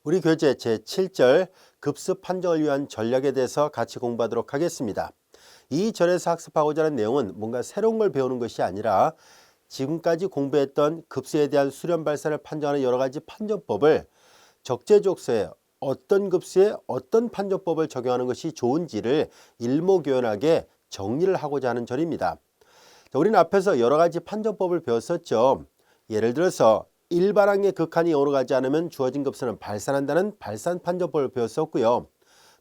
우리 교재 제7절 급습 판정을 위한 전략에 대해서 같이 공부하도록 하겠습니다. 이 절에서 학습하고자 하는 내용은 뭔가 새로운 걸 배우는 것이 아니라 지금까지 공부했던 급수에 대한 수렴 발산을 판정하는 여러 가지 판정법을 적재적소에 어떤 급수에 어떤 판정법을 적용하는 것이 좋은지를 일목요연하게 정리를 하고자 하는 절입니다. 우리는 앞에서 여러 가지 판정법을 배웠었죠. 예를 들어서 일반항의 극한이 영으로 가지 않으면 주어진 급수는 발산한다는 발산 판정법을 배웠었고요.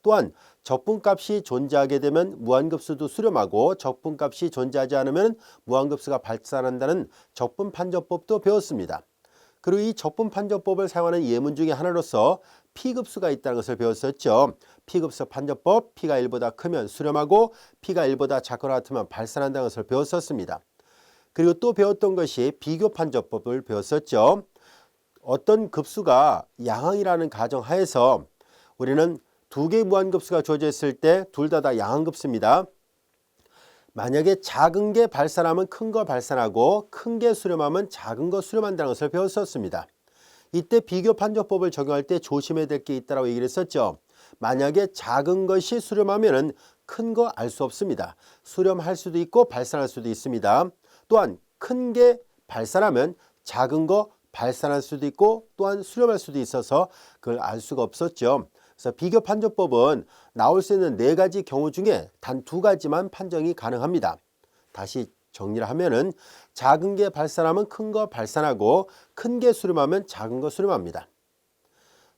또한 적분값이 존재하게 되면 무한급수도 수렴하고 적분값이 존재하지 않으면 무한급수가 발산한다는 적분 판정법도 배웠습니다. 그리고 이 적분 판정법을 사용하는 예문 중에 하나로서 P급수가 있다는 것을 배웠었죠. P급수 판정법, P가 1보다 크면 수렴하고 P가 1보다 작거나 같으면 발산한다는 것을 배웠었습니다. 그리고 또 배웠던 것이 비교 판정법을 배웠었죠. 어떤 급수가 양항이라는 가정하에서 우리는 두 개의 무한급수가 주어져 있을 때 둘 다 양항급수입니다. 만약에 작은 게 발산하면 큰 거 발산하고 큰 게 수렴하면 작은 거 수렴한다는 것을 배웠었습니다. 이때 비교 판정법을 적용할 때 조심해야 될 게 있다고 얘기를 했었죠. 만약에 작은 것이 수렴하면 큰 거 알 수 없습니다. 수렴할 수도 있고 발산할 수도 있습니다. 또한 큰 게 발산하면 작은 거 발산할 수도 있고 또한 수렴할 수도 있어서 그걸 알 수가 없었죠. 그래서 비교 판정법은 나올 수 있는 4가지 경우 중에 단 2가지만 판정이 가능합니다. 다시 정리를 하면은 작은 게 발산하면 큰 거 발산하고 큰 게 수렴하면 작은 거 수렴합니다.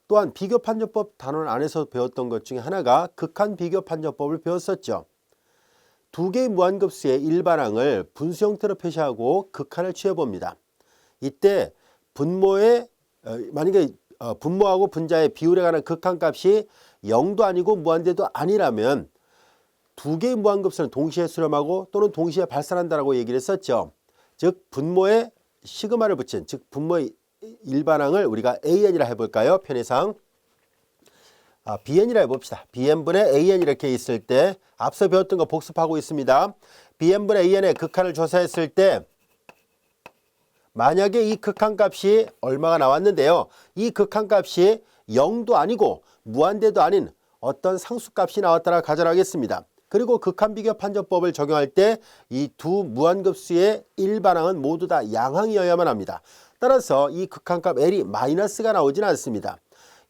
또한 비교 판정법 단원 안에서 배웠던 것 중에 하나가 극한 비교 판정법을 배웠었죠. 두 개의 무한급수의 일반항을 분수 형태로 표시하고 극한을 취해봅니다. 이때 분모의 만약에 분모하고 분자의 비율에 관한 극한값이 0도 아니고 무한대도 아니라면 두 개의 무한급수는 동시에 수렴하고 또는 동시에 발산한다라고 얘기를 했었죠. 즉 분모에 시그마를 붙인 즉 분모의 일반항을 우리가 AN이라 해볼까요? 편의상 BN이라 해봅시다. BN분의 AN 이렇게 있을 때 앞서 배웠던 거 복습하고 있습니다. BN분의 AN의 극한을 조사했을 때 만약에 이 극한값이 얼마가 나왔는데요. 이 극한값이 0도 아니고 무한대도 아닌 어떤 상수값이 나왔다라 가정하겠습니다. 그리고 극한비교 판정법을 적용할 때 이 두 무한급수의 일반항은 모두 다 양항이어야만 합니다. 따라서 이 극한값 L이 마이너스가 나오지는 않습니다.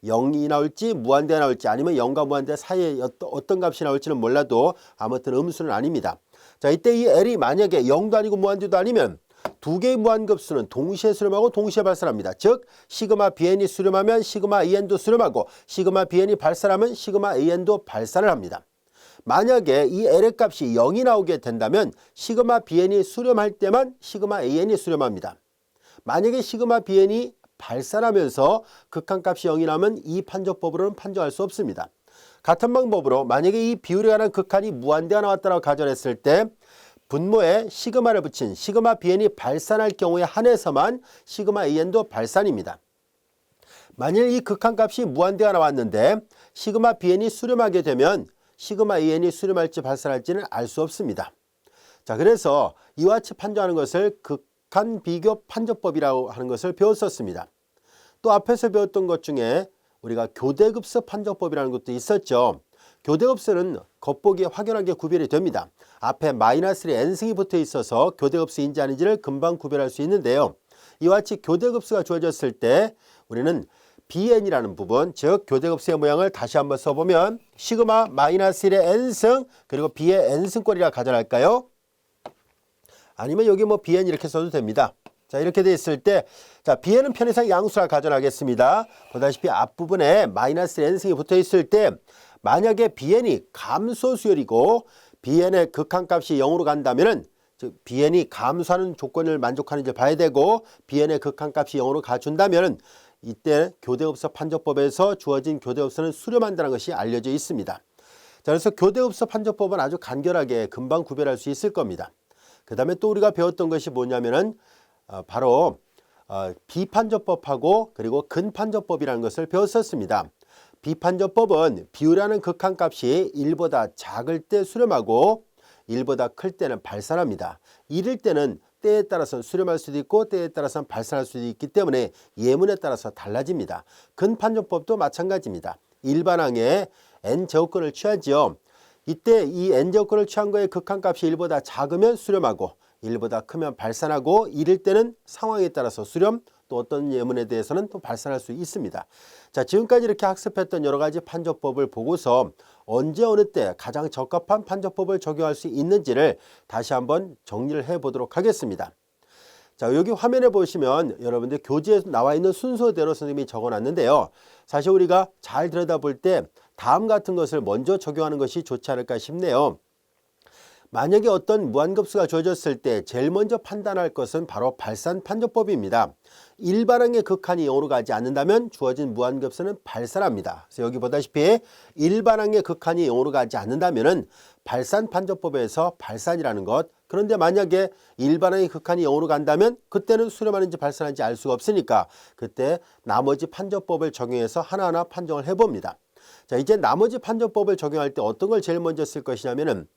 0이 나올지 무한대가 나올지 아니면 0과 무한대 사이에 어떤 값이 나올지는 몰라도 아무튼 음수는 아닙니다. 자, 이때 이 L이 만약에 0도 아니고 무한대도 아니면 두 개의 무한급수는 동시에 수렴하고 동시에 발산합니다. 즉 시그마 BN이 수렴하면 시그마 AN도 수렴하고 시그마 BN이 발산하면 시그마 AN도 발산을 합니다. 만약에 이 L의 값이 0이 나오게 된다면 시그마 BN이 수렴할 때만 시그마 AN이 수렴합니다. 만약에 시그마 BN이 발산하면서 극한값이 0이 나면 이 판정법으로는 판정할 수 없습니다. 같은 방법으로 만약에 이 비율에 관한 극한이 무한대가 나왔다고 가정했을 때 분모에 시그마를 붙인 시그마 BN이 발산할 경우에 한해서만 시그마 AN도 발산입니다. 만일 이 극한값이 무한대가 나왔는데 시그마 BN이 수렴하게 되면 시그마 AN이 수렴할지 발산할지는 알 수 없습니다. 자, 그래서 이와 같이 판정하는 것을 극한 비교 판정법이라고 하는 것을 배웠었습니다. 또 앞에서 배웠던 것 중에 우리가 교대급수 판정법이라는 것도 있었죠. 교대급수는 겉보기에 확연하게 구별이 됩니다. 앞에 마이너스 n승이 붙어 있어서 교대급수인지 아닌지를 금방 구별할 수 있는데요. 이와 같이 교대급수가 주어졌을 때 우리는 BN이라는 부분, 즉 교대급수의 모양을 다시 한번 써보면 시그마 마이너스 1의 n승 그리고 b의 n승꼴이라 가정할까요? 아니면 여기 뭐 BN 이렇게 써도 됩니다. 자, 이렇게 돼 있을 때 자, BN은 편의상 양수라 가정하겠습니다. 보다시피 앞부분에 마이너스 n승이 붙어 있을 때 만약에 BN이 감소수열이고 BN의 극한값이 0으로 간다면은 즉 BN이 감소하는 조건을 만족하는지 봐야 되고 BN의 극한값이 0으로 가준다면은 이때 교대급수 판정법에서 주어진 교대급수는 수렴한다는 것이 알려져 있습니다. 자, 그래서 교대급수 판정법은 아주 간결하게 금방 구별할 수 있을 겁니다. 그 다음에 또 우리가 배웠던 것이 뭐냐면은 바로 비판정법하고 그리고 근판정법이라는 것을 배웠었습니다. 비판정법은 비율하는 극한값이 1보다 작을 때 수렴하고 1보다 클 때는 발산합니다. 이럴 때는 때에 따라서는 수렴할 수도 있고 때에 따라서는 발산할 수도 있기 때문에 예문에 따라서 달라집니다. 근판정법도 마찬가지입니다. 일반항에 n제곱근을 취하지요. 이때 이 n제곱근을 취한 거의 극한값이 1보다 작으면 수렴하고 1보다 크면 발산하고 이럴 때는 상황에 따라서 수렴, 또 어떤 예문에 대해서는 또 발산할 수 있습니다. 자, 지금까지 이렇게 학습했던 여러 가지 판정법을 보고서 언제 어느 때 가장 적합한 판정법을 적용할 수 있는지를 다시 한번 정리를 해 보도록 하겠습니다. 자, 여기 화면에 보시면 여러분들 교재에 나와 있는 순서대로 선생님이 적어놨는데요. 사실 우리가 잘 들여다볼 때 다음 같은 것을 먼저 적용하는 것이 좋지 않을까 싶네요. 만약에 어떤 무한급수가 주어졌을 때 제일 먼저 판단할 것은 바로 발산 판정법입니다. 일반항의 극한이 0으로 가지 않는다면 주어진 무한급수는 발산합니다. 그래서 여기 보다시피 일반항의 극한이 0으로 가지 않는다면 발산 판정법에서 발산이라는 것, 그런데 만약에 일반항의 극한이 0으로 간다면 그때는 수렴하는지 발산하는지 알 수가 없으니까 그때 나머지 판정법을 적용해서 하나하나 판정을 해봅니다. 자, 이제 나머지 판정법을 적용할 때 어떤 걸 제일 먼저 쓸 것이냐면은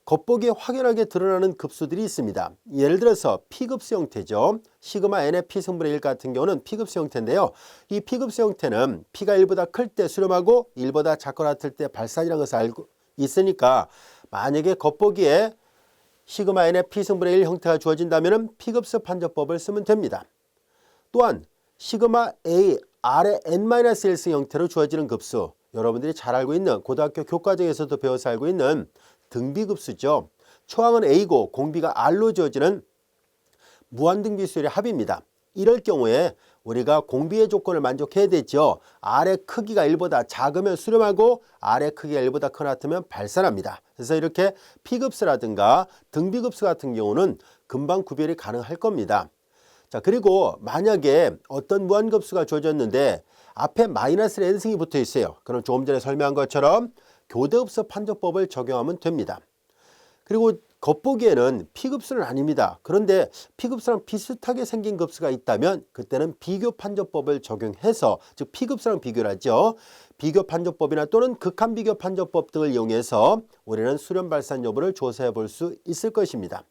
겉보기에 확연하게 드러나는 급수들이 있습니다. 예를 들어서 P급수 형태죠. 시그마 n의 P승분의 1 같은 경우는 P급수 형태인데요. 이 P급수 형태는 P가 1보다 클 때 수렴하고 1보다 작거나 같을 때 발산이라는 것을 알고 있으니까 만약에 겉보기에 시그마 n의 P승분의 1 형태가 주어진다면 P급수 판정법을 쓰면 됩니다. 또한 시그마 A R의 n-1승 형태로 주어지는 급수, 여러분들이 잘 알고 있는 고등학교 교과정에서도 배워서 알고 있는 등비급수죠. 초항은 A고 공비가 R로 주어지는 무한등비수열의 합입니다. 이럴 경우에 우리가 공비의 조건을 만족해야 되죠. R의 크기가 1보다 작으면 수렴하고 R의 크기가 1보다 크거나 같으면 발산합니다. 그래서 이렇게 P급수라든가 등비급수 같은 경우는 금방 구별이 가능할 겁니다. 자, 그리고 만약에 어떤 무한급수가 주어졌는데 앞에 마이너스 n승이 붙어 있어요. 그럼 조금 전에 설명한 것처럼 교대급수 판정법을 적용하면 됩니다. 그리고 겉보기에는 P급수는 아닙니다. 그런데 P급수랑 비슷하게 생긴 급수가 있다면 그때는 비교 판정법을 적용해서, 즉 P급수랑 비교를 하죠. 비교 판정법이나 또는 극한 비교 판정법 등을 이용해서 우리는 수렴 발산 여부를 조사해 볼 수 있을 것입니다.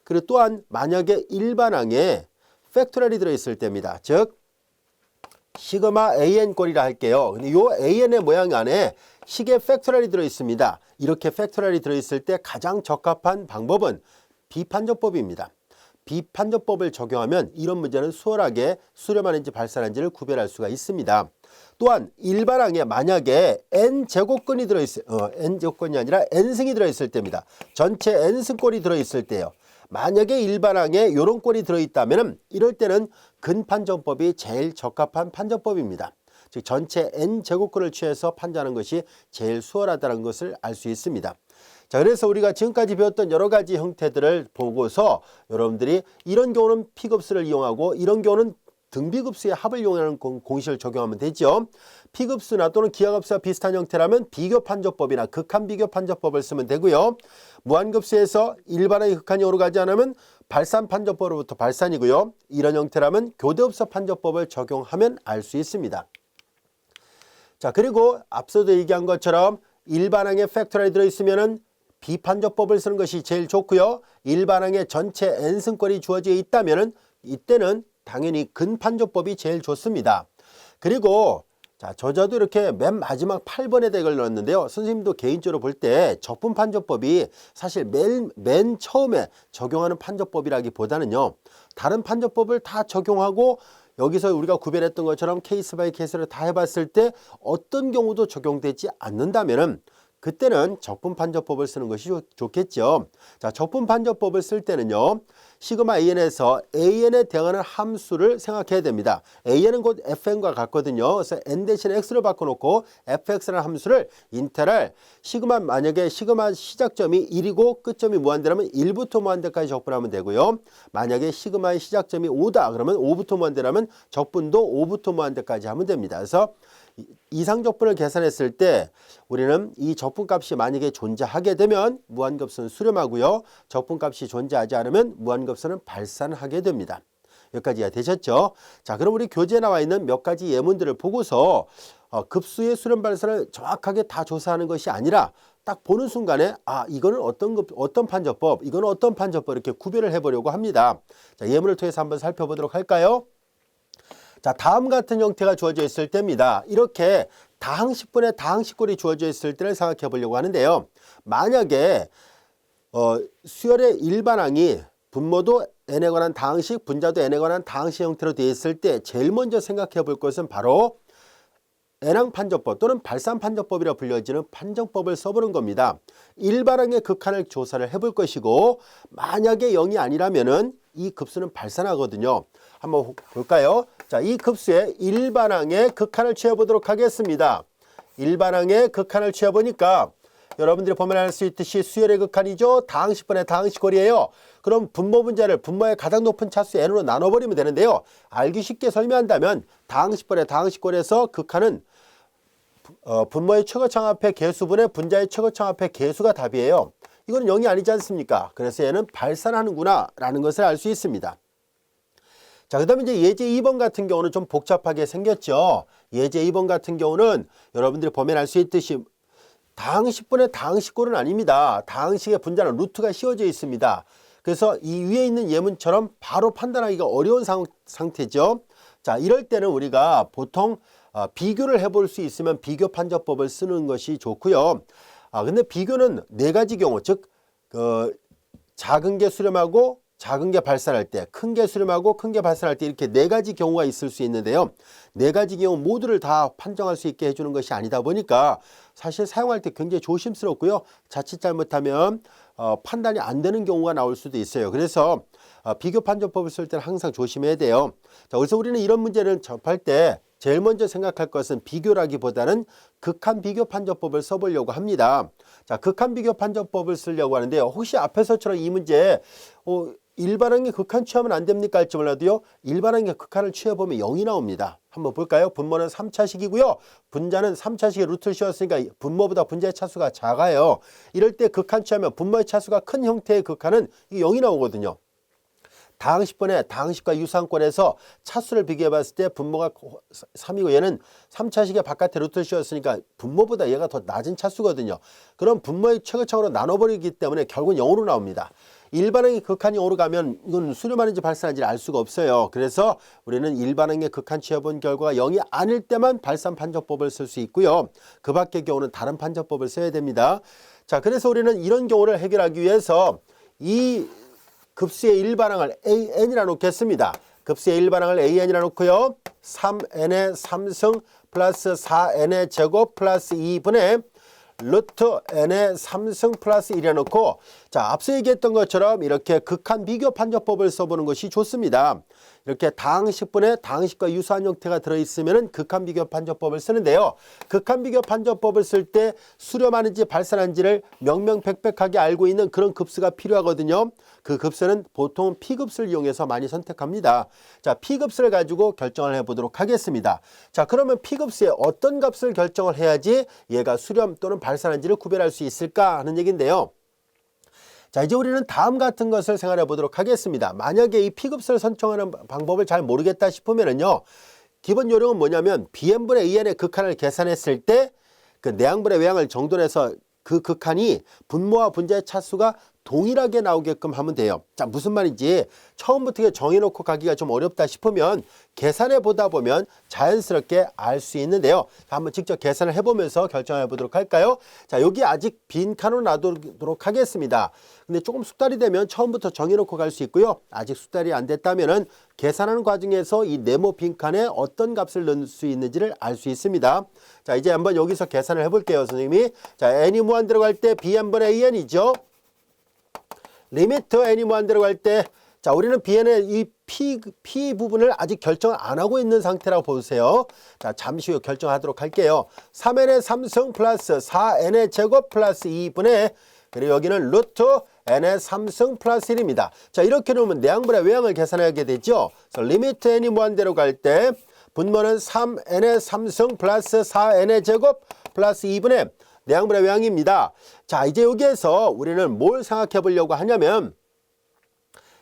그리고 또한 만약에 일반항에 팩토리얼이 들어있을 때입니다. 즉 시그마 an 꼴이라 할게요. 근데 이 an의 모양 안에 식의 팩토리얼이 들어있습니다. 이렇게 팩토리얼이 들어있을 때 가장 적합한 방법은 비판정법입니다. 비판정법을 적용하면 이런 문제는 수월하게 수렴하는지 발산하는지를 구별할 수가 있습니다. 또한 일반항에 만약에 n제곱근이 들어있을 n제곱근이 아니라 n승이 들어있을 때입니다. 전체 n승꼴이 들어있을 때요. 만약에 일반항에 이런 꼴이 들어있다면 이럴 때는 근판정법이 제일 적합한 판정법입니다. 즉 전체 n제곱근을 취해서 판정하는 것이 제일 수월하다는 것을 알 수 있습니다. 자, 그래서 우리가 지금까지 배웠던 여러 가지 형태들을 보고서 여러분들이 이런 경우는 P급수를 이용하고 이런 경우는 등비급수의 합을 이용하는 공식을 적용하면 되죠. P급수나 또는 기하급수와 비슷한 형태라면 비교판정법이나 극한비교판정법을 쓰면 되고요. 무한급수에서 일반항의 극한이 0으로 가지 않으면 발산판정법으로부터 발산이고요. 이런 형태라면 교대급수 판정법을 적용하면 알 수 있습니다. 자, 그리고 앞서도 얘기한 것처럼 일반항에 팩토리얼이 들어있으면 비판정법을 쓰는 것이 제일 좋고요. 일반항에 전체 n승꼴이 주어져 있다면 이때는 당연히 근판정법이 제일 좋습니다. 그리고 자, 저자도 이렇게 맨 마지막 8번에 대걸 넣었는데요. 선생님도 개인적으로 볼 때 적분판정법이 사실 맨 처음에 적용하는 판정법이라기보다는요. 다른 판정법을 다 적용하고 여기서 우리가 구별했던 것처럼 케이스 바이 케이스를 다 해봤을 때 어떤 경우도 적용되지 않는다면은 그때는 적분판정법을 쓰는 것이 좋겠죠. 자, 적분판정법을 쓸 때는요. 시그마 an에서 an에 대응하는 함수를 생각해야 됩니다. an은 곧 fn과 같거든요. 그래서 n 대신에 x를 바꿔놓고 fx라는 함수를 인테랄 시그마, 만약에 시그마 시작점이 1이고 끝점이 무한대라면 1부터 무한대까지 적분하면 되고요. 만약에 시그마의 시작점이 5다 그러면 5부터 무한대라면 적분도 5부터 무한대까지 하면 됩니다. 그래서 이상적분을 계산했을 때 우리는 이 적분값이 만약에 존재하게 되면 무한급수는 수렴하고요. 적분값이 존재하지 않으면 무한급수는 발산하게 됩니다. 여기까지가 되셨죠? 자, 그럼 우리 교재에 나와 있는 몇 가지 예문들을 보고서 급수의 수렴 발산을 정확하게 다 조사하는 것이 아니라 딱 보는 순간에 이거는 어떤 판정법, 이거는 어떤 판정법 이렇게 구별을 해보려고 합니다. 자, 예문을 통해서 한번 살펴보도록 할까요? 자, 다음 같은 형태가 주어져 있을 때입니다. 이렇게 다항식분에 다항식꼴이 주어져 있을 때를 생각해 보려고 하는데요. 만약에 수열의 일반항이 분모도 n에 관한 다항식, 분자도 n에 관한 다항식 형태로 되어 있을 때 제일 먼저 생각해 볼 것은 바로 n항 판정법 또는 발산 판정법이라 불려지는 판정법을 써보는 겁니다. 일반항의 극한을 조사를 해볼 것이고, 만약에 0이 아니라면은 이 급수는 발산하거든요. 한번 볼까요? 자, 이 급수의 일반항의 극한을 취해보도록 하겠습니다. 일반항의 극한을 취해보니까 여러분들이 보면 알 수 있듯이 수열의 극한이죠. 다항식분의 다항식꼴이에요. 그럼 분모 분자를 분모의 가장 높은 차수 n으로 나눠버리면 되는데요. 알기 쉽게 설명한다면 다항식분의 다항식꼴에서 극한은 분모의 최고창합의 개수분의 분자의 최고창합의 개수가 답이에요. 이건 0이 아니지 않습니까? 그래서 얘는 발산하는구나 라는 것을 알 수 있습니다. 자, 그 다음에 이제 예제 2번 같은 경우는 좀 복잡하게 생겼죠. 예제 2번 같은 경우는 여러분들이 보면 알 수 있듯이 다항식분의 다항식꼴은 아닙니다. 다항식의 분자는 루트가 씌워져 있습니다. 그래서 이 위에 있는 예문처럼 바로 판단하기가 어려운 상태죠. 자, 이럴 때는 우리가 보통 비교를 해볼 수 있으면 비교 판정법을 쓰는 것이 좋고요. 근데 비교는 네 가지 경우, 즉 작은 게 수렴하고 작은 게 발산할 때, 큰 게 수렴하고 큰 게 발산할 때 이렇게 네 가지 경우가 있을 수 있는데요. 네 가지 경우 모두를 다 판정할 수 있게 해주는 것이 아니다 보니까 사실 사용할 때 굉장히 조심스럽고요. 자칫 잘못하면 판단이 안 되는 경우가 나올 수도 있어요. 그래서 비교 판정법을 쓸 때는 항상 조심해야 돼요. 자, 그래서 우리는 이런 문제를 접할 때 제일 먼저 생각할 것은 비교라기보다는 극한 비교 판정법을 써보려고 합니다. 자, 극한 비교 판정법을 쓰려고 하는데요. 혹시 앞에서처럼 이 문제 일반항의 극한 취하면 안 됩니까 할지 몰라도요. 일반항의 극한을 취해보면 0이 나옵니다. 한번 볼까요? 분모는 3차식이고요. 분자는 3차식에 루트를 씌웠으니까 분모보다 분자의 차수가 작아요. 이럴 때 극한 취하면 분모의 차수가 큰 형태의 극한은 0이 나오거든요. 다항식분의 다항식과 유사항권에서 차수를 비교해 봤을 때 분모가 3이고 얘는 3차식의 바깥에 루트를 씌웠으니까 분모보다 얘가 더 낮은 차수거든요. 그럼 분모의 최고창으로 나눠버리기 때문에 결국은 0으로 나옵니다. 일반항의 극한이 0으로 가면 이건 수렴하는지 발산하는지 알 수가 없어요. 그래서 우리는 일반항의 극한 취해본 결과가 0이 아닐 때만 발산 판정법을 쓸 수 있고요. 그 밖의 경우는 다른 판정법을 써야 됩니다. 자, 그래서 우리는 이런 경우를 해결하기 위해서 이 급수의 일반항을 an이라 놓겠습니다. 급수의 일반항을 an이라 놓고요. 3n의 3승 플러스 4n의 제곱 플러스 2분의 루트 n의 3승 플러스 1이라 놓고, 자, 앞서 얘기했던 것처럼 이렇게 극한 비교 판정법을 써보는 것이 좋습니다. 이렇게 다항식분에 다항식과 유사한 형태가 들어있으면 극한 비교 판정법을 쓰는데요. 극한 비교 판정법을 쓸 때 수렴하는지 발산하는지를 명명백백하게 알고 있는 그런 급수가 필요하거든요. 그 급수는 보통 P급수를 이용해서 많이 선택합니다. 자, P급수를 가지고 결정을 해보도록 하겠습니다. 자, 그러면 P급수에 어떤 값을 결정을 해야지 얘가 수렴 또는 발산한지를 구별할 수 있을까 하는 얘기인데요. 자, 이제 우리는 다음 같은 것을 생각해 보도록 하겠습니다. 만약에 이 P급수를 선정하는 방법을 잘 모르겠다 싶으면은요, 기본 요령은 뭐냐면 Bn분의 EN의 극한을 계산했을 때 그 내항분의 외항을 정돈해서 그 극한이 분모와 분자의 차수가 동일하게 나오게끔 하면 돼요. 자, 무슨 말인지 처음부터 정해놓고 가기가 좀 어렵다 싶으면 계산해 보다 보면 자연스럽게 알 수 있는데요. 자, 한번 직접 계산을 해보면서 결정해 보도록 할까요? 자, 여기 아직 빈 칸으로 놔두도록 하겠습니다. 근데 조금 숙달이 되면 처음부터 정해놓고 갈 수 있고요. 아직 숙달이 안 됐다면은 계산하는 과정에서 이 네모 빈 칸에 어떤 값을 넣을 수 있는지를 알 수 있습니다. 자, 이제 한번 여기서 계산을 해볼게요, 선생님이. 자, n이 무한대로 갈 때 bn분의 an이죠. 리미트 n이 무한대로 갈 때, 자, 우리는 bn의 이 p 부분을 아직 결정을 안 하고 있는 상태라고 보세요. 자, 잠시 후 결정하도록 할게요. 3n의 3승 플러스 4n의 제곱 플러스 2분의, 그리고 여기는 루트 n의 3승 플러스 1입니다. 자, 이렇게 놓으면 내항분의 외항을 계산하게 되죠. 그래서 리미트 n이 무한대로 갈 때 분모는 3n의 3승 플러스 4n의 제곱 플러스 2분의 내항분의 외항입니다. 자, 이제 여기에서 우리는 뭘 생각해 보려고 하냐면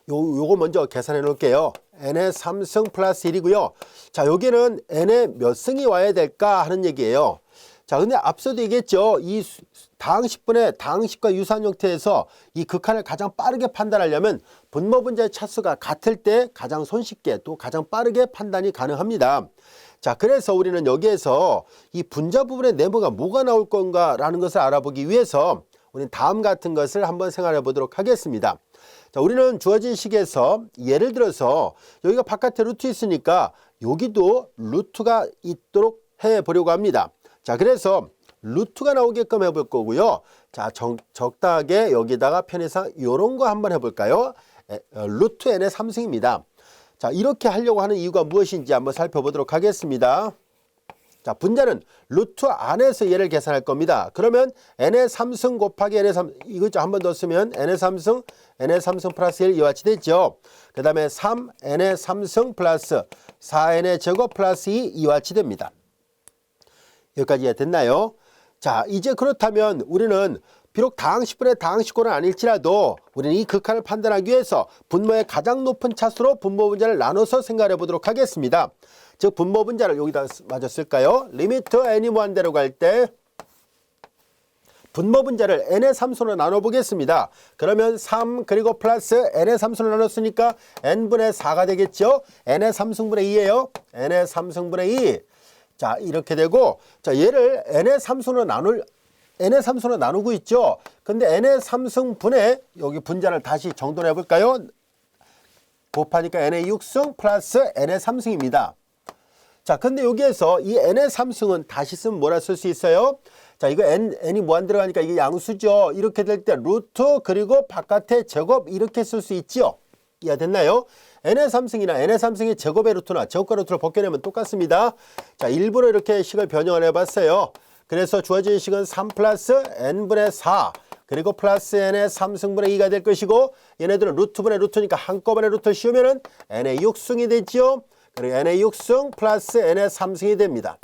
요거 먼저 계산해 놓을게요. n의 3승 플러스 1이고요. 자, 여기는 n의 몇 승이 와야 될까 하는 얘기예요. 자, 근데 앞서도 얘기했죠. 이 다항식분의 다항식과 유사한 형태에서 이 극한을 가장 빠르게 판단하려면 분모 분자의 차수가 같을 때 가장 손쉽게 또 가장 빠르게 판단이 가능합니다. 자, 그래서 우리는 여기에서 이 분자 부분의 네모가 뭐가 나올 건가라는 것을 알아보기 위해서 우리는 다음 같은 것을 한번 생각해 보도록 하겠습니다. 자, 우리는 주어진 식에서 예를 들어서 여기가 바깥에 루트 있으니까 여기도 루트가 있도록 해 보려고 합니다. 자, 그래서 루트가 나오게끔 해볼 거고요. 자, 적당하게 여기다가 편의상 이런 거 한번 해볼까요? 루트 n의 3승입니다. 자, 이렇게 하려고 하는 이유가 무엇인지 한번 살펴보도록 하겠습니다. 자, 분자는 루트 안에서 얘를 계산할 겁니다. 그러면 n의 3승 곱하기 n의 3, 이거 한 번 더 쓰면 n의 3승, n의 3승 플러스 1 이와 같이 되죠. 그 다음에 3, n의 3승 플러스 4n의 제곱 플러스 2 이와 같이 됩니다. 여기까지 됐나요? 자, 이제 그렇다면 우리는 비록 다항식분의 다항식고는 아닐지라도 우리는 이 극한을 판단하기 위해서 분모의 가장 높은 차수로 분모 분자를 나눠서 생각해 보도록 하겠습니다. 즉 분모 분자를 여기다 마저 쓸까요? 리미트 n이 무한대로 갈 때 분모 분자를 n의 3승으로 나눠 보겠습니다. 그러면 3 그리고 플러스 n의 3승으로 나눴으니까 n분의 4가 되겠죠. n의 3승분의 2예요. n의 3승분의 2. 자, 이렇게 되고, 자, 얘를 n의 3승으로 나누고 있죠. 근데 n의 3승분의 여기 분자를 다시 정돈해 볼까요? 곱하니까 n의 6승 플러스 n의 3승입니다. 자, 근데 여기에서 이 n의 3승은 다시 쓰면 뭐라 쓸 수 있어요? 자, 이거 n이 무한 들어가니까 이게 양수죠. 이렇게 될 때 루트 그리고 바깥에 제곱 이렇게 쓸 수 있죠. 이해됐나요? n의 3승이나 n의 3승의 제곱의 루트나 제곱과 루트를 벗겨내면 똑같습니다. 자, 일부러 이렇게 식을 변형을 해봤어요. 그래서 주어진 식은 3 플러스 n분의 4 그리고 플러스 n의 3승분의 2가 될 것이고 얘네들은 루트분의 루트니까 한꺼번에 루트를 씌우면은 n의 6승이 되죠. 그리고 n의 6승 플러스 n의 3승이 됩니다.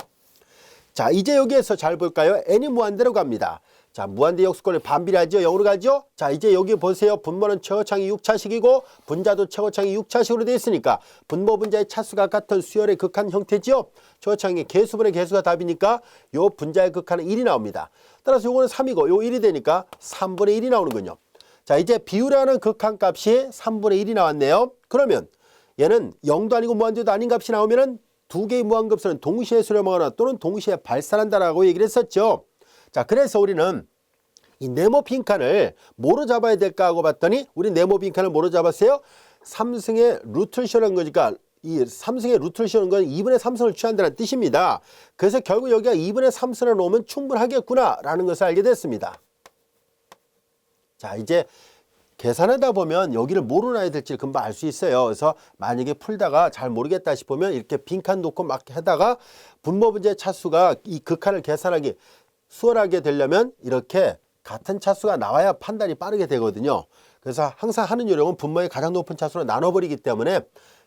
자, 이제 여기에서 잘 볼까요? n이 무한대로 갑니다. 자, 무한대 역수권을 반비례하죠. 0으로 가죠. 자, 이제 여기 보세요. 분모는 최고창이 6차식이고 분자도 최고창이 6차식으로 되어 있으니까 분모 분자의 차수가 같은 수열의 극한 형태죠. 최고창의 개수분의 개수가 답이니까 요 분자의 극한은 1이 나옵니다. 따라서 요거는 3이고 요 1이 되니까 3분의 1이 나오는군요. 자, 이제 비율하는 극한 값이 3분의 1이 나왔네요. 그러면 얘는 0도 아니고 무한대도 아닌 값이 나오면은 두 개의 무한급수는 동시에 수렴하거나 또는 동시에 발산한다라고 얘기를 했었죠. 자, 그래서 우리는 이 네모 빈칸을 뭐로 잡아야 될까 하고 봤더니 우리 네모 빈칸을 뭐로 잡았어요? 3승의 루트를 씌우는 거니까 이 3승의 루트를 씌우는 건 2분의 3승을 취한다는 뜻입니다. 그래서 결국 여기가 2분의 3승을 놓으면 충분하겠구나 라는 것을 알게 됐습니다. 자, 이제 계산하다 보면 여기를 뭐로 놔야 될지 금방 알 수 있어요. 그래서 만약에 풀다가 잘 모르겠다 싶으면 이렇게 빈칸 놓고 막 하다가 분모 분자의 차수가 이 극한을 계산하기 수월하게 되려면 이렇게 같은 차수가 나와야 판단이 빠르게 되거든요. 그래서 항상 하는 요령은 분모의 가장 높은 차수로 나눠버리기 때문에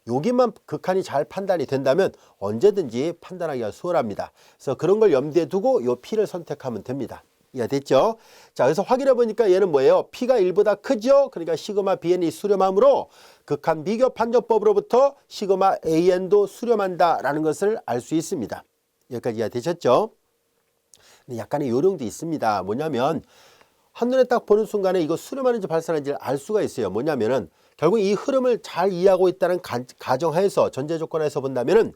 여기만 극한이 잘 판단이 된다면 언제든지 판단하기가 수월합니다. 그래서 그런 걸 염두에 두고 요 P를 선택하면 됩니다. 이해됐죠? 자, 그래서 확인해 보니까 얘는 뭐예요? P가 1보다 크죠? 그러니까 시그마 BN이 수렴하므로 극한 비교 판정법으로부터 시그마 AN도 수렴한다라는 것을 알 수 있습니다. 여기까지 이해되셨죠? 약간의 요령도 있습니다. 뭐냐면 한눈에 딱 보는 순간에 이거 수렴하는지 발산하는지를 알 수가 있어요. 뭐냐면은 결국 이 흐름을 잘 이해하고 있다는 가정하에서 전제 조건에서 본다면은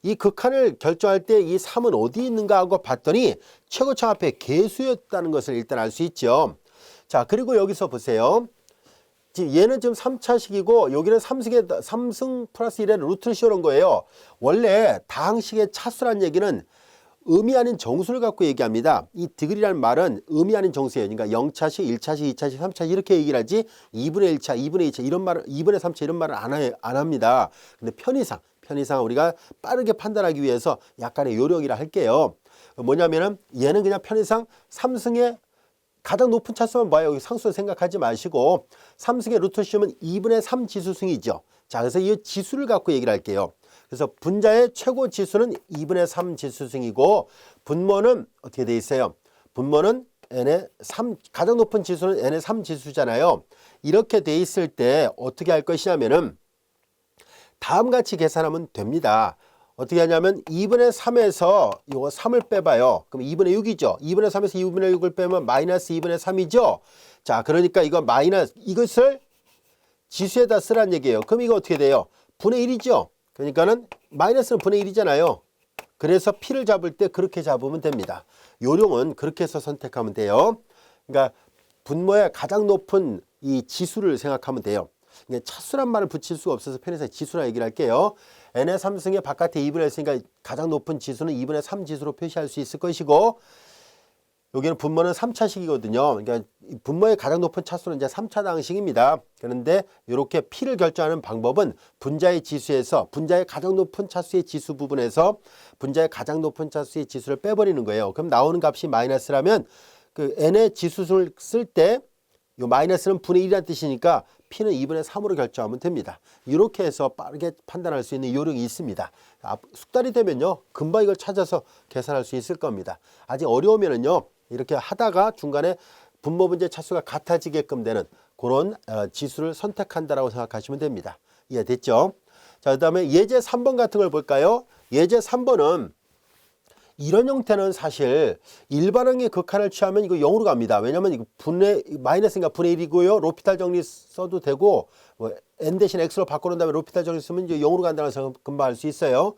이 극한을 결정할 때 이 3은 어디 있는가 하고 봤더니 최고창 앞에 개수였다는 것을 일단 알 수 있죠. 자, 그리고 여기서 보세요. 얘는 지금 3차식이고 여기는 3승 플러스 1의 루트를 씌워놓은 거예요. 원래 다항식의 차수란 얘기는 의미 아닌 정수를 갖고 얘기합니다. 이 디그리라는 말은 의미 아닌 정수예요. 그러니까 0차식, 1차식, 2차식, 3차식 이렇게 얘기를 하지 2분의 1차, 2분의 2차 이런 말을 2분의 3차 이런 말을 안 합니다. 근데 편의상 우리가 빠르게 판단하기 위해서 약간의 요령이라 할게요. 뭐냐면은 얘는 그냥 편의상 3승의 가장 높은 차수만 봐요. 여기 상수 생각하지 마시고 3승의 루트 씌우면 2분의 3 지수승이죠. 자, 그래서 이 지수를 갖고 얘기를 할게요. 그래서 분자의 최고 지수는 2분의 3 지수승이고 분모는 어떻게 돼 있어요? 분모는 n의 3, 가장 높은 지수는 n의 3 지수잖아요. 이렇게 돼 있을 때 어떻게 할 것이냐면은 다음같이 계산하면 됩니다. 어떻게 하냐면 2분의 3에서 요거 3을 빼봐요. 그럼 2분의 6이죠. 2분의 3에서 2분의 6을 빼면 마이너스 2분의 3이죠. 자, 그러니까 이거 마이너스 이것을 지수에다 쓰란 얘기예요. 그럼 이거 어떻게 돼요? 분의 1이죠. 그러니까는 마이너스는 분의 1이잖아요. 그래서 P를 잡을 때 그렇게 잡으면 됩니다. 요령은 그렇게 해서 선택하면 돼요. 그러니까 분모의 가장 높은 이 지수를 생각하면 돼요. 차수란 말을 붙일 수가 없어서 편해서 지수라 얘기를 할게요. n의 3승에 바깥에 2분의 1 했으니까 가장 높은 지수는 2분의 3 지수로 표시할 수 있을 것이고, 여기는 분모는 3차식이거든요. 그러니까 분모의 가장 높은 차수는 이제 3차 방식입니다. 그런데 이렇게 P를 결정하는 방법은 분자의 지수에서 분자의 가장 높은 차수의 지수 부분에서 분자의 가장 높은 차수의 지수를 빼버리는 거예요. 그럼 나오는 값이 마이너스라면 그 n의 지수를 쓸 때 이 마이너스는 분의 1이라는 뜻이니까 P는 2분의 3으로 결정하면 됩니다. 이렇게 해서 빠르게 판단할 수 있는 요령이 있습니다. 숙달이 되면요, 금방 이걸 찾아서 계산할 수 있을 겁니다. 아직 어려우면은요, 이렇게 하다가 중간에 분모 분자의 차수가 같아지게끔 되는 그런 지수를 선택한다라고 생각하시면 됩니다. 이해됐죠? 자, 그다음에 예제 3번 같은 걸 볼까요? 예제 3번은 이런 형태는 사실 일반항의 극한을 취하면 이거 0으로 갑니다. 왜냐면 이거 마이너스인가 분의 1이고요. 로피탈 정리 써도 되고, 뭐 n 대신 x로 바꿔놓은 다음에 로피탈 정리 쓰면 이제 0으로 간다는 걸 금방 알 수 있어요.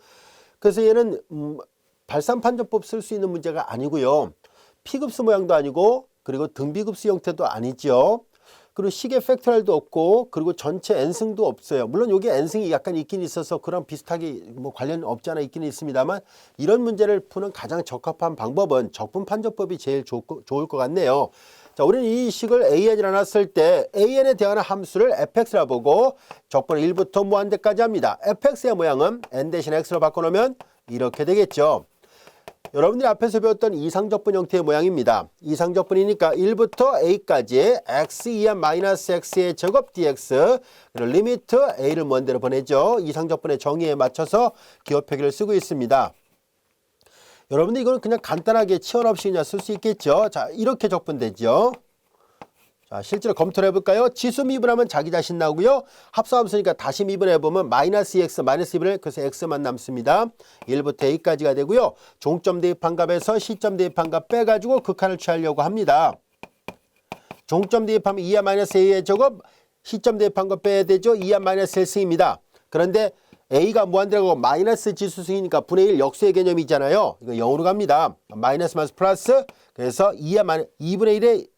그래서 얘는 발산판정법 쓸 수 있는 문제가 아니고요. P급수 모양도 아니고, 그리고 등비급수 형태도 아니죠. 그리고 시계 팩토리얼도 없고, 그리고 전체 n승도 없어요. 물론 여기 n승이 약간 있긴 있어서 그런 비슷하게 뭐 관련 없지 않아 있기는 있습니다만, 이런 문제를 푸는 가장 적합한 방법은 적분판정법이 제일 좋을 것 같네요. 자, 우리는 이 식을 an이라 놨을 때 an에 대한 함수를 fx라 보고 적분을 1부터 무한대까지 합니다. fx의 모양은 n 대신 x로 바꿔놓으면 이렇게 되겠죠. 여러분들이 앞에서 배웠던 이상적분 형태의 모양입니다. 이상적분이니까 1부터 a까지 x 이하 마이너스 x의 제곱 dx, 그리고 리미트 a를 먼데로 보내죠. 이상적분의 정의에 맞춰서 기호 표기를 쓰고 있습니다. 여러분들 이거는 그냥 간단하게 치환 없이 그냥 쓸 수 있겠죠. 자, 이렇게 적분되죠. 자, 실제로 검토를 해볼까요? 지수 미분하면 자기 자신 나오고요. 합성함수니까 다시 미분해보면 마이너스 2x, 마이너스 2분의 그래서 x만 남습니다. 1부터 a까지가 되고요. 종점 대입한 값에서 시점 대입한 값 빼가지고 극한을 취하려고 합니다. 종점 대입하면 2하 마이너스 a의 제곱, 시점 대입한 것 빼야 되죠. 2하 마이너스 1승입니다. 그런데 a가 무한대라고 마이너스 지수승이니까 분의 1 역수의 개념이잖아요. 이거 0으로 갑니다. 마이너스 플러스, 그래서 2분의 1의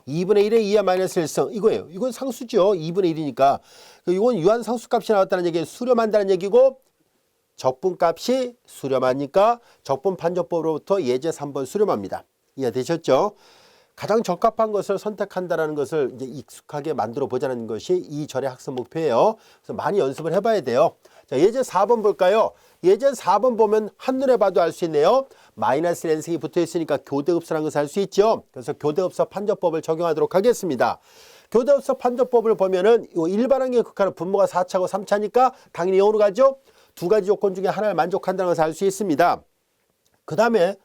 2하 마이너스 1승 이거예요. 이건 상수죠. 2분의 1이니까. 이건 유한 상수값이 나왔다는 얘기는 수렴한다는 얘기고, 적분값이 수렴하니까 적분판정법으로부터 예제 3번 수렴합니다. 이해되셨죠? 가장 적합한 것을 선택한다는 것을 이제 익숙하게 만들어 보자는 것이 이 절의 학습 목표예요. 그래서 많이 연습을 해봐야 돼요. 자, 예제 4번 볼까요? 예제 4번 보면 한눈에 봐도 알 수 있네요. 마이너스 n승이 붙어 있으니까 교대흡수라는 것을 알 수 있죠. 그래서 교대흡수 판정법을 적용하도록 하겠습니다. 교대흡수 판정법을 보면은 일반항의 극한은 분모가 4차고 3차니까 당연히 0으로 가죠. 두 가지 조건 중에 하나를 만족한다는 것을 알 수 있습니다. 그 다음에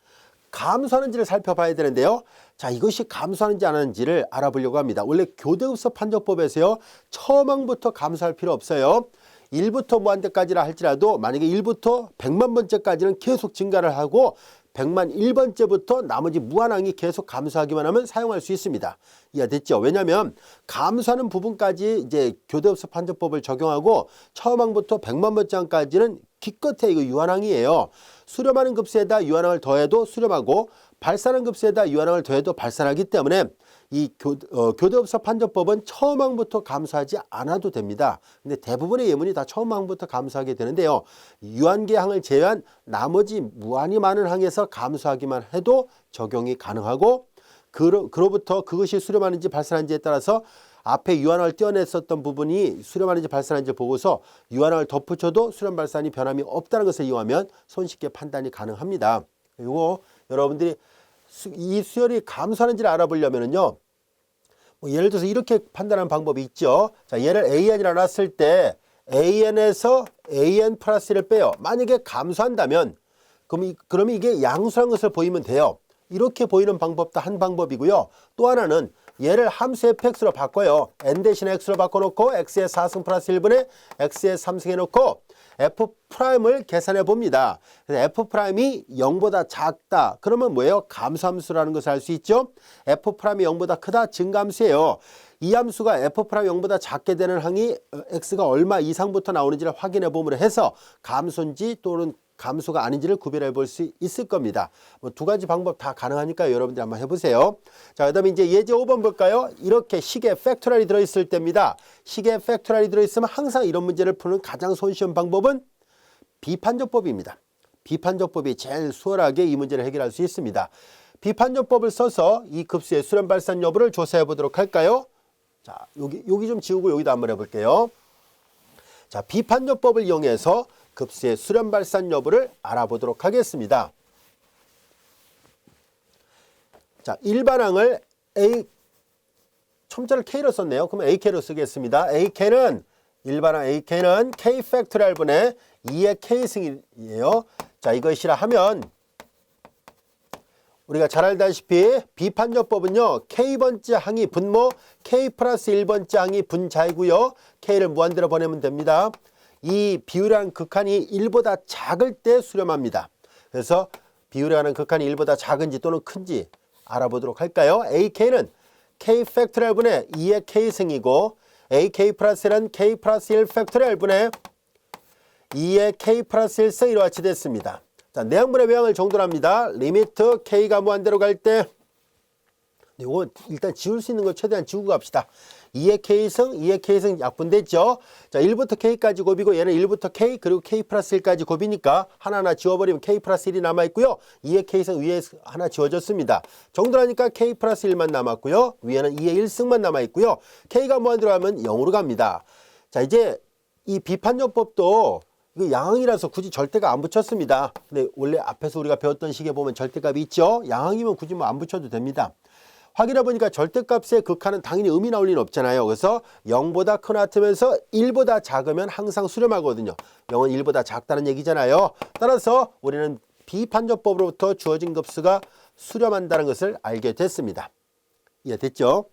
감소하는지를 살펴봐야 되는데요. 자, 이것이 감소하는지 안 하는지를 알아보려고 합니다. 원래 교대흡수 판정법에서요, 처음 항부터 감소할 필요 없어요. 1부터 무한대까지라 할지라도 만약에 1부터 100만 번째까지는 계속 증가를 하고 100만 1번째부터 나머지 무한항이 계속 감소하기만 하면 사용할 수 있습니다. 이해됐죠? 왜냐하면 감소하는 부분까지 이제 교대흡수 판정법을 적용하고 처음 항부터 100만 번째 항까지는 기껏해 이거 유한항이에요. 수렴하는 급수에다 유한항을 더해도 수렴하고 발산하는 급수에다 유한항을 더해도 발산하기 때문에 이 교대흡수 판정법은 처음 항부터 감소하지 않아도 됩니다. 근데 대부분의 예문이 다 처음 항부터 감소하게 되는데요. 유한계 항을 제외한 나머지 무한히 많은 항에서 감소하기만 해도 적용이 가능하고, 그로부터 그것이 수렴하는지 발산하는지에 따라서 앞에 유한항을 떼어냈었던 부분이 수렴하는지 발산하는지 보고서 유한항을 덧붙여도 수렴 발산이 변함이 없다는 것을 이용하면 손쉽게 판단이 가능합니다. 그리고 여러분들이 이 수열이 감소하는지를 알아보려면요, 뭐 예를 들어서 이렇게 판단하는 방법이 있죠. 자, 얘를 an이라 놨을 때 an에서 an 플러스 1을 빼요. 만약에 감소한다면 그럼 이게 양수한 것을 보이면 돼요. 이렇게 보이는 방법도 한 방법이고요. 또 하나는 얘를 함수 fx로 바꿔요. n 대신 x로 바꿔놓고 x의 4승 플러스 1분의 x의 3승 해놓고 f'을 계산해 봅니다. 그래서 f'이 0보다 작다. 그러면 뭐예요? 감소함수라는 것을 알 수 있죠. f'이 0보다 크다. 증감수예요. 이 함수가 f'이 0보다 작게 되는 항이 x가 얼마 이상부터 나오는지를 확인해 봄으로 해서 감소인지 또는 감소가 아닌지를 구별해 볼 수 있을 겁니다. 뭐 두 가지 방법 다 가능하니까 여러분들이 한번 해보세요. 자, 그 다음에 이제 예제 5번 볼까요? 이렇게 식에 팩토리얼이 들어있을 때입니다. 식에 팩토리얼이 들어있으면 항상 이런 문제를 푸는 가장 손쉬운 방법은 비판적법입니다. 비판적법이 제일 수월하게 이 문제를 해결할 수 있습니다. 비판적법을 써서 이 급수의 수렴 발산 여부를 조사해 보도록 할까요? 자, 여기 좀 지우고 여기다 한번 해볼게요. 자, 비판적법을 이용해서 급수의 수렴 발산 여부를 알아보도록 하겠습니다. 자, 일반항을 첨자를 K로 썼네요. 그럼 AK로 쓰겠습니다. AK는 일반항 AK는 K 팩토리얼 분의 2의 K승이에요. 자, 이것이라 하면 우리가 잘 알다시피 비판적법은요. K번째 항이 분모, K 플러스 1번째 항이 분자이고요. K를 무한대로 보내면 됩니다. 이 비율이라는 극한이 1보다 작을 때 수렴합니다. 그래서 비율이라는 극한이 1보다 작은지 또는 큰지 알아보도록 할까요? AK는 K 팩토리얼 분의 2의 K승이고 AK 플러스는 K 플러스 1 팩토리얼 분의 2의 K 플러스 1승 이와 같이 됐습니다. 자, 내항분의 외항을 정돈합니다. 리미트 K가 무한대로 갈 때 이거 일단 지울 수 있는 걸 최대한 지우고 갑시다. 2의 K승, 2의 K승 약분됐죠. 자, 1부터 K까지 곱이고 얘는 1부터 K 그리고 K 플러스 1까지 곱이니까 하나하나 지워버리면 K 플러스 1이 남아있고요. 2의 K승 위에 하나 지워졌습니다. 정돈하니까 K 플러스 1만 남았고요. 위에는 2의 1승만 남아있고요. K가 무한대로 하면 0으로 갑니다. 자, 이제 이 비판요법도 이거 양항이라서 굳이 절대가 안 붙였습니다. 근데 원래 앞에서 우리가 배웠던 식에 보면 절대값이 있죠. 양항이면 굳이 뭐 안 붙여도 됩니다. 확인해 보니까 절대값의 극한은 당연히 음이 나올 리는 없잖아요. 그래서 0보다 크나 같으면서 1보다 작으면 항상 수렴하거든요. 0은 1보다 작다는 얘기잖아요. 따라서 우리는 비판적법으로부터 주어진 급수가 수렴한다는 것을 알게 됐습니다. 이해됐죠?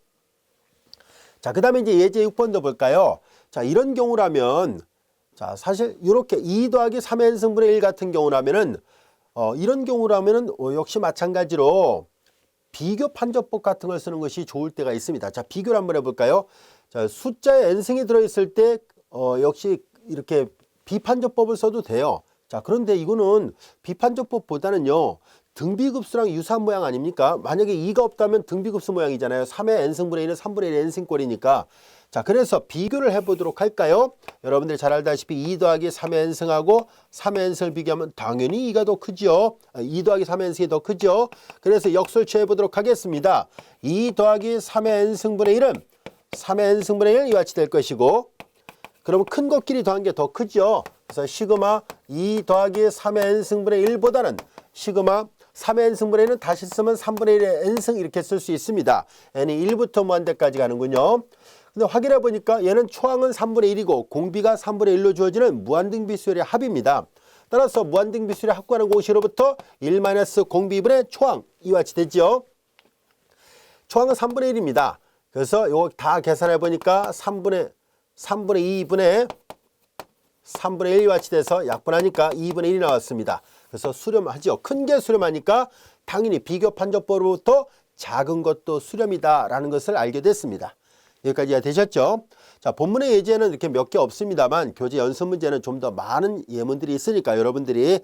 자, 그 다음에 이제 예제 6번도 볼까요? 자, 이런 경우라면 자, 사실 이렇게 2 더하기 3의 n승분의 1 같은 경우라면은 이런 경우라면은 역시 마찬가지로 비교 판정법 같은 걸 쓰는 것이 좋을 때가 있습니다. 자, 비교를 한번 해볼까요? 자, 숫자에 n승이 들어있을 때 역시 이렇게 비판정법을 써도 돼요. 자, 그런데 이거는 비판정법보다는요. 등비급수랑 유사한 모양 아닙니까? 만약에 2가 없다면 등비급수 모양이잖아요. 3의 n승분의 1은 3분의 1의 n승꼴이니까. 자, 그래서 비교를 해보도록 할까요? 여러분들이 잘 알다시피 2 더하기 3의 n승하고 3의 n승을 비교하면 당연히 2가 더 크죠. 2 더하기 3의 n승이 더 크죠. 그래서 역수를 취해보도록 하겠습니다. 2 더하기 3의 n승분의 1은 3의 n승분의 1 이와 같이 될 것이고 그러면 큰 것끼리 더한 게 더 크죠. 그래서 시그마 2 더하기 3의 n승분의 1보다는 시그마 3의 n승분의 1은 다시 쓰면 3분의 1의 n승 이렇게 쓸 수 있습니다. n이 1부터 무한대까지 가는군요. 근데 확인해 보니까 얘는 초항은 3분의 1이고 공비가 3분의 1로 주어지는 무한등비수열의 합입니다. 따라서 무한등비수열의 합구하는 공식으로부터 1 공비분의 초항 이와 같이 되죠. 초항은 3분의 1입니다. 그래서 이거 다 계산해 보니까 3분의 2분의 3분의 1과 같이 돼서 약분하니까 2분의 1이 나왔습니다. 그래서 수렴하죠. 큰 게 수렴하니까 당연히 비교 판정법으로부터 작은 것도 수렴이다라는 것을 알게 됐습니다. 여기까지 이해되셨죠? 자, 본문의 예제는 이렇게 몇 개 없습니다만 교재 연습 문제는 좀 더 많은 예문들이 있으니까 여러분들이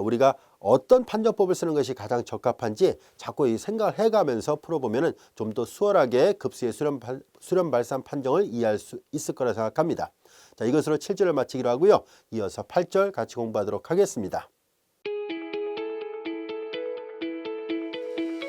우리가 어떤 판정법을 쓰는 것이 가장 적합한지 자꾸 생각을 해가면서 풀어보면 좀 더 수월하게 급수의 수렴 발산 판정을 이해할 수 있을 거라 생각합니다. 자, 이것으로 7절을 마치기로 하고요. 이어서 8절 같이 공부하도록 하겠습니다.